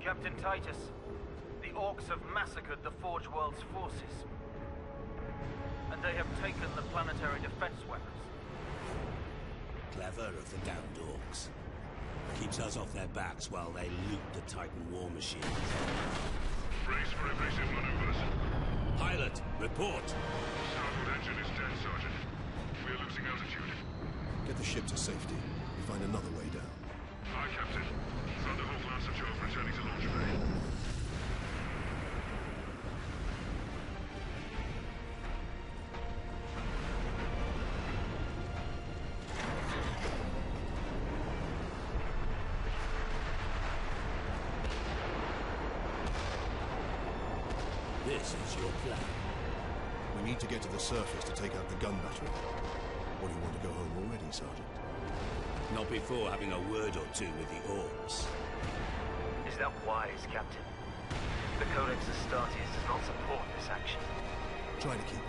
Captain Titus, the Orcs have massacred the Forge World's forces. And they have taken the planetary defense weapons. Clever of the damned Orcs. Keeps us off their backs while they loot the Titan war machine. Brace for evasive maneuvers. Pilot, report! Starboard engine is dead, Sergeant. We are losing altitude. Get the ship to safety. We find another way down. Aye, Captain. Thunderhawk Lancer Jove returning to launch bay. This is your plan. We need to get to the surface to take out the gun battery. Or do you want to go home already, Sergeant? Not before having a word or two with the Orcs. Is that wise, Captain? The Codex Astartes does not support this action. Try to keep up.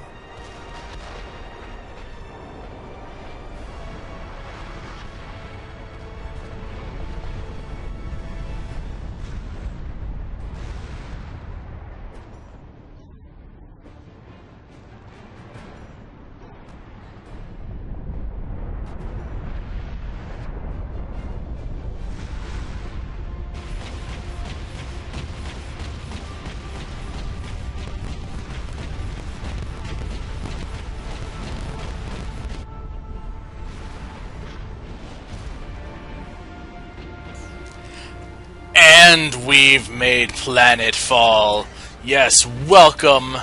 And we've made planetfall. Yes, welcome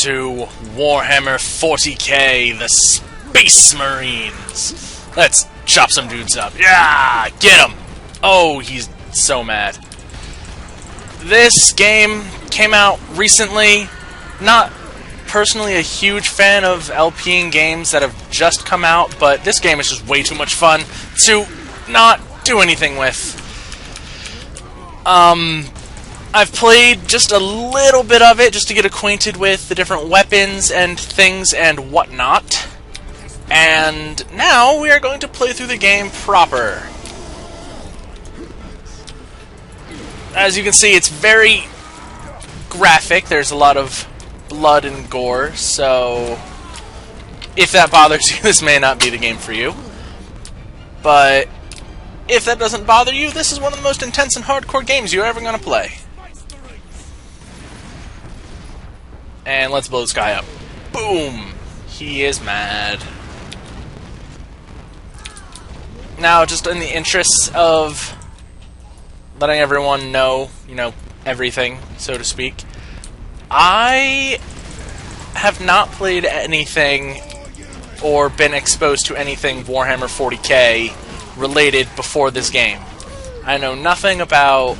to Warhammer 40k, the Space Marines. Let's chop some dudes up. Yeah, get him. Oh, he's so mad. This game came out recently. Not personally a huge fan of LPing games that have just come out, but this game is just way too much fun to not do anything with. I've played just a little bit of it just to get acquainted with the different weapons and things and whatnot. And now we are going to play through the game proper. As you can see, it's very graphic. There's a lot of blood and gore, so if that bothers you, this may not be the game for you. But if that doesn't bother you, this is one of the most intense and hardcore games you're ever going to play. And let's blow this guy up. Boom! He is mad. Now, just in the interests of letting everyone know, everything, so to speak, I have not played anything or been exposed to anything Warhammer 40k related before this game. I know nothing about,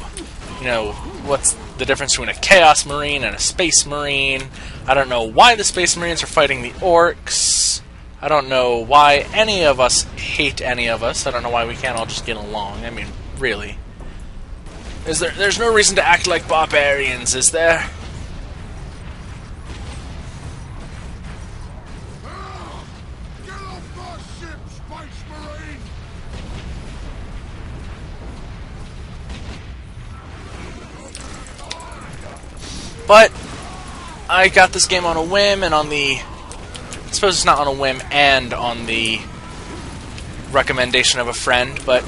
what's the difference between a Chaos Marine and a Space Marine. I don't know why the Space Marines are fighting the Orcs. I don't know why any of us hate any of us. I don't know why we can't all just get along. I mean, really. There's no reason to act like barbarians, is there? Get off my ship, Space Marine! But I got this game on a whim, and on the... I suppose it's not on a whim and on the recommendation of a friend, but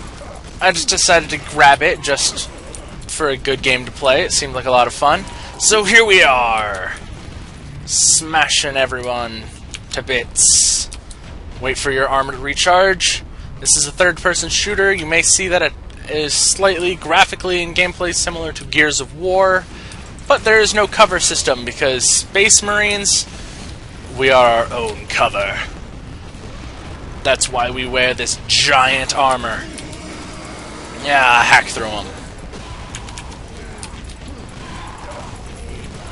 I just decided to grab it just for a good game to play. It seemed like a lot of fun. So here we are, smashing everyone to bits. Wait for your armor to recharge. This is a third-person shooter. You may see that it is slightly graphically and gameplay similar to Gears of War, but there is no cover system because Space Marines, we are our own cover. That's why we wear this giant armor. Yeah, hack through them.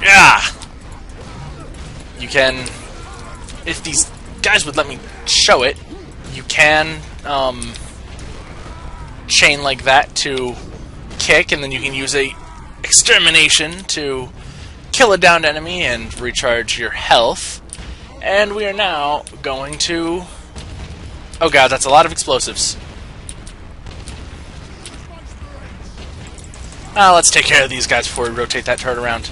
Yeah! You can... If these guys would let me show it, you can chain like that to kick, and then you can use a extermination to kill a downed enemy and recharge your health. And we are now going to... Oh god, that's a lot of explosives. Let's take care of these guys before we rotate that turret around.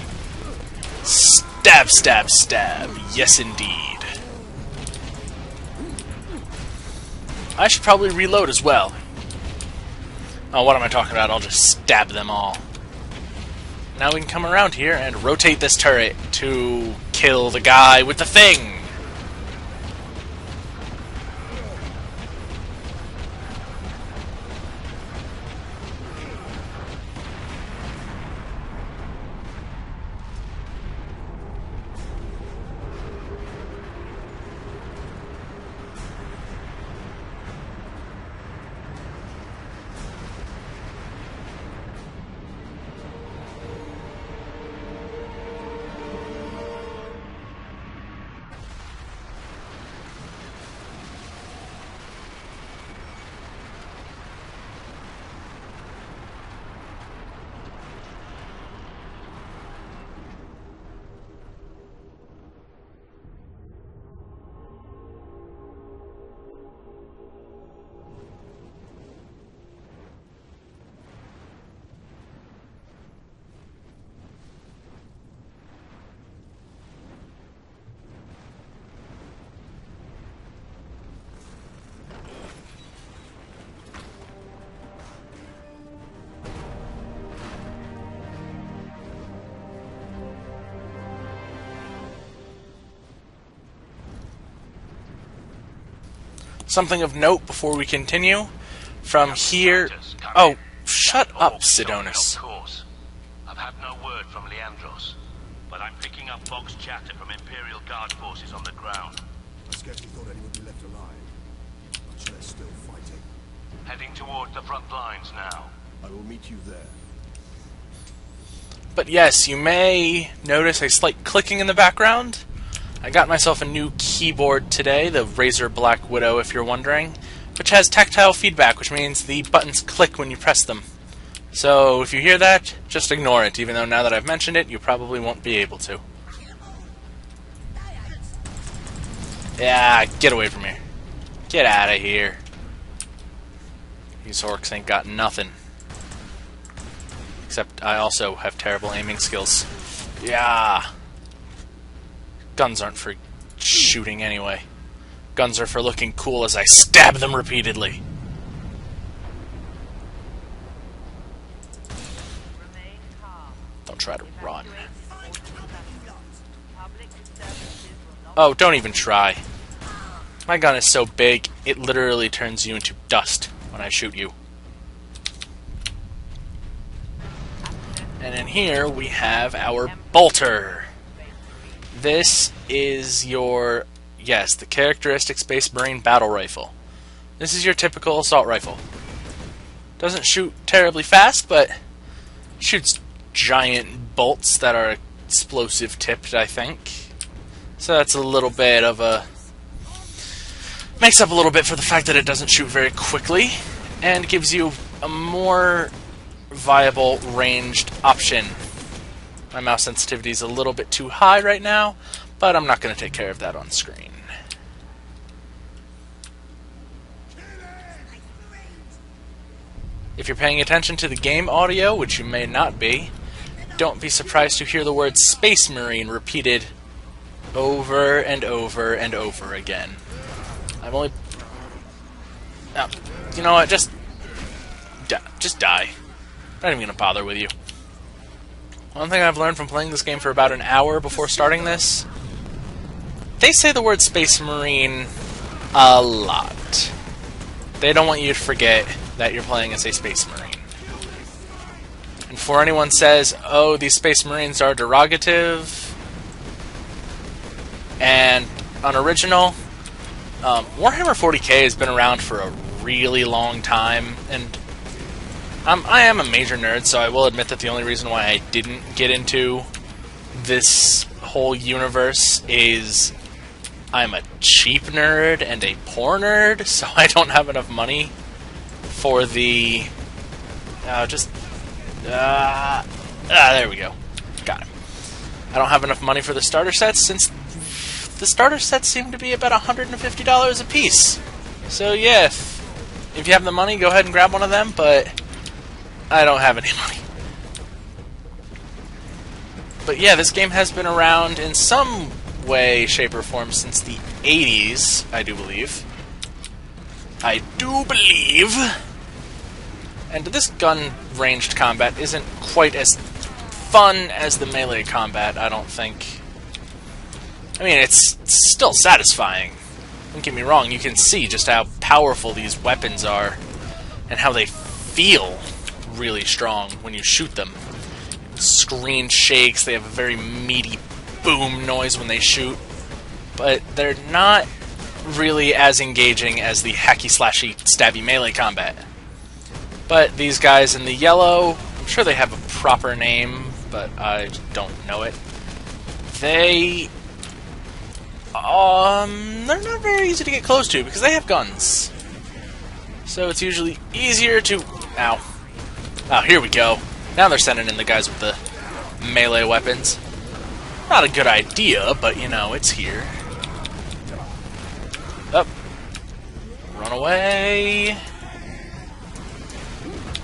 Stab, stab, stab. Yes, indeed. I should probably reload as well. Oh, what am I talking about? I'll just stab them all. Now we can come around here and rotate this turret to kill the guy with the thing. Something of note before we continue. From here... Oh, shut up, Sidonis. I've had no word from Leandros, but I'm picking up Vox chatter from Imperial Guard forces on the ground. I scarcely thought anyone would be left alive. Much less still fighting. Heading toward the front lines now. I will meet you there. But yes, you may notice a slight clicking in the background. I got myself a new keyboard today, the Razer Black Widow if you're wondering, which has tactile feedback, which means the buttons click when you press them. So if you hear that, just ignore it, even though now that I've mentioned it, you probably won't be able to. Yeah, get away from here. Get out of here. These orcs ain't got nothing. Except I also have terrible aiming skills. Yeah. Guns aren't for shooting anyway. Guns are for looking cool as I stab them repeatedly. Don't try to run. Oh, don't even try. My gun is so big, it literally turns you into dust when I shoot you. And in here we have our bolter. This is your, yes, the characteristic Space Marine battle rifle. This is your typical assault rifle. Doesn't shoot terribly fast, but shoots giant bolts that are explosive tipped, I think. So that's a little bit of a... makes up a little bit for the fact that it doesn't shoot very quickly, and gives you a more viable ranged option. My mouse sensitivity is a little bit too high right now, but I'm not going to take care of that on screen. If you're paying attention to the game audio, which you may not be, don't be surprised to hear the word Space Marine repeated over and over and over again. I've only... Oh, you know what, just die. I'm not even going to bother with you. One thing I've learned from playing this game for about an hour before starting this, they say the word Space Marine a lot. They don't want you to forget that you're playing as a Space Marine. And before anyone says, oh, these Space Marines are derogative and unoriginal, Warhammer 40k has been around for a really long time, and I am a major nerd, so I will admit that the only reason why I didn't get into this whole universe is I'm a cheap nerd and a poor nerd, so I don't have enough money for the... there we go. Got him. I don't have enough money for the starter sets, since the starter sets seem to be about $150 a piece. So yeah, if you have the money, go ahead and grab one of them, but I don't have any money. But yeah, this game has been around in some way, shape, or form since the 80s, I do believe. And this gun-ranged combat isn't quite as fun as the melee combat, I don't think. I mean, it's still satisfying. Don't get me wrong, you can see just how powerful these weapons are and how they feel really strong when you shoot them. Screen shakes, they have a very meaty boom noise when they shoot, but they're not really as engaging as the hacky-slashy, stabby melee combat. But these guys in the yellow, I'm sure they have a proper name, but I don't know it. They're not very easy to get close to because they have guns. So it's usually easier to... Ow. Oh, here we go. Now they're sending in the guys with the melee weapons. Not a good idea, but you know, it's here. Up. Run away.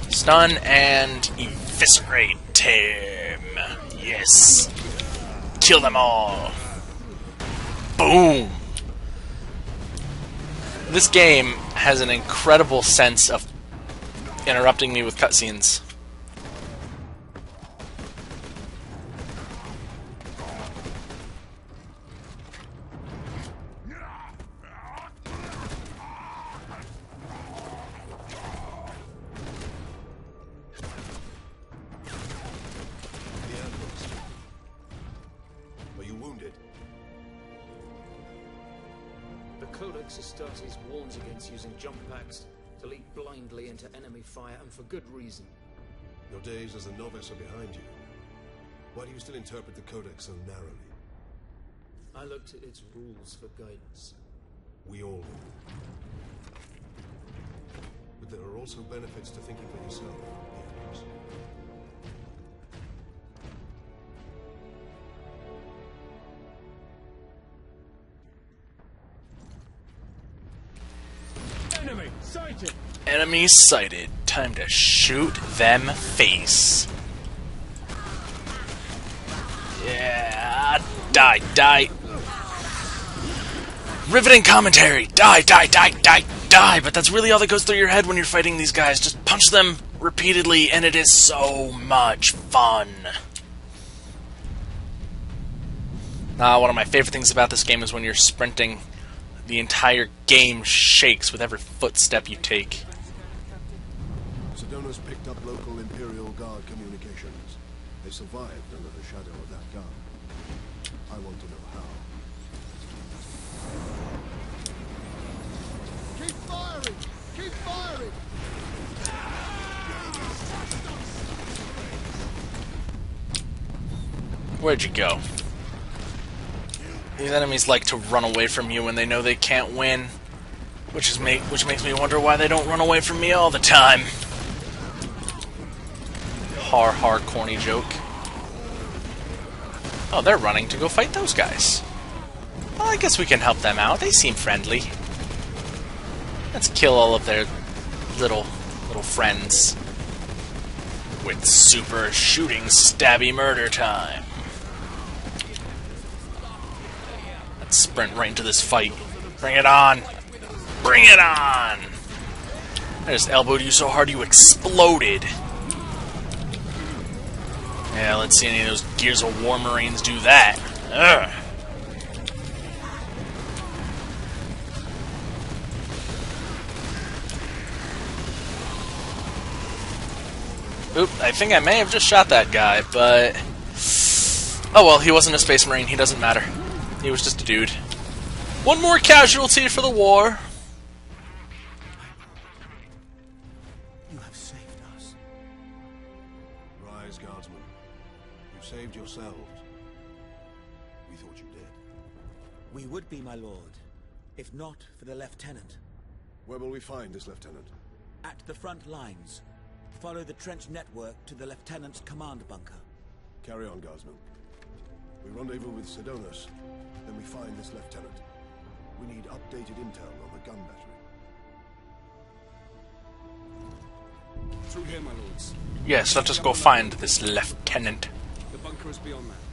Stun and eviscerate him. Yes. Kill them all. Boom. This game has an incredible sense of interrupting me with cutscenes. Are you wounded? The Codex Astartes warns against using jump packs to leap blindly into enemy fire, and for good reason. Your days as a novice are behind you. Why do you still interpret the Codex so narrowly? I looked at its rules for guidance. We all do. But there are also benefits to thinking for yourself, Leandros. Enemy sighted! Enemy sighted. Time to shoot them face. Yeah. Die, die. Riveting commentary. Die, die, die, die, die. But that's really all that goes through your head when you're fighting these guys. Just punch them repeatedly, and it is so much fun. One of my favorite things about this game is when you're sprinting, the entire game shakes with every footstep you take. Sedona's picked up local Imperial Guard communications. They survived under the shadow of that gun. I want to know how. Keep firing! Keep firing! Where'd you go? These enemies like to run away from you when they know they can't win, which makes me wonder why they don't run away from me all the time. Har, corny joke. Oh, they're running to go fight those guys. Well, I guess we can help them out. They seem friendly. Let's kill all of their little friends with super shooting stabby murder time. Let's sprint right into this fight. Bring it on! Bring it on! I just elbowed you so hard you exploded. Yeah, let's see any of those Gears of War Marines do that. Ugh. Oop, I think I may have just shot that guy, but... oh well, he wasn't a Space Marine, he doesn't matter. He was just a dude. One more casualty for the war. You have saved us. Rise, guardsmen. You saved yourselves. We thought you did. We would be, my lord, if not for the lieutenant. Where will we find this lieutenant? At the front lines. Follow the trench network to the lieutenant's command bunker. Carry on, guardsmen. We rendezvous with Sidonus, then we find this lieutenant. We need updated intel on the gun battery. Through here, my lords. Yes, let us go find this lieutenant. The bunker is beyond that.